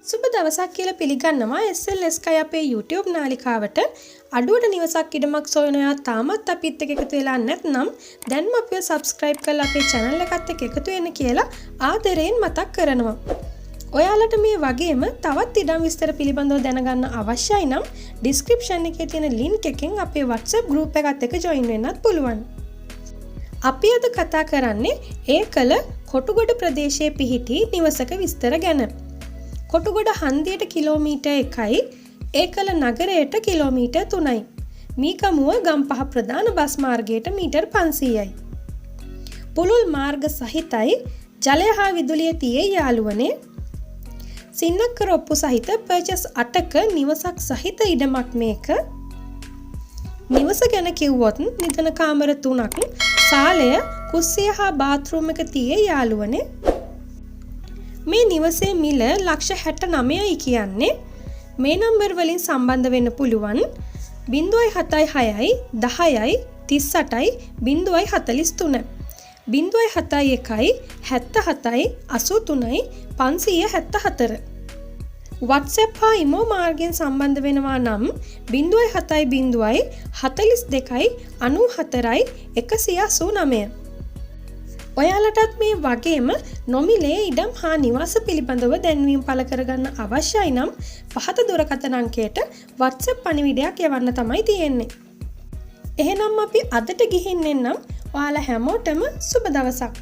සුබ දවසක් කියලා පිළිගන්නවා SLS කයි අපේ YouTube නාලිකාවට අඩුවට නිවසක් ඉඩමක් සොයන ඔයා තාමත් අපිත් එක්ක එකතු වෙලා නැත්නම් දැන්ම අපිව subscribe කරලා අපේ channel එකත් එක්ක එකතු වෙන්න කියලා ආදරයෙන් මතක් කරනවා. ඔයාලට මේ වගේම තවත් ඉඩම් විස්තර පිළිබඳව දැනගන්න අවශ්‍යයි නම් description එකේ තියෙන link එකෙන් අපේ WhatsApp group එකත් එක්ක join වෙන්නත් පුළුවන්. අපි අද කතා කරන්නේ ඒකල කොටුගොඩ ප්‍රදේශයේ පිහිටි නිවසක විස්තර ගැන. කොටුගොඩ හන්දියට කිලෝමීටර් 1යි, ඒකල නගරයට කිලෝමීටර් 3යි. මීගමුව ගම්පහ ප්‍රධාන බස් මාර්ගයට මීටර් 500යි. පුළුල් මාර්ග සහිතයි, ජලය හා විදුලිය තියේ යාළුවනේ. සින්නක්කර ඔප්පු සහිත පර්චස් 8ක නිවසක් සහිත ඉඩමක් මේක. නිවස ගැන කිව්වොත් නිදන කාමර 3ක්, සාලය, කුස්සිය හා බාත්රූම් එක තියේ යාළුවනේ. මේ නිවසේ මිල $69යි කියන්නේ. මේ නම්බර් වලින් සම්බන්ධ වෙන්න පුළුවන් 076යි 10යි 38යි 043 071යි 77යි 83යි 574. WhatsApp හා imo මාර්ගයෙන් සම්බන්ධ වෙනවා නම් 070යි 42යි 94යි 189. ඔයාලටත් මේ වගේම නොමිලේ ඉඩම් හා නිවාස පිළිබඳව දැන්වීම් පළ කරගන්න අවශ්‍යයි නම් පහත දුරකථන අංකයට WhatsApp පණිවිඩයක් යවන්න තමයි තියෙන්නේ. එහෙනම් අපි අදට ගිහින් එන්නම්. ඔයාලා හැමෝටම සුබ දවසක්.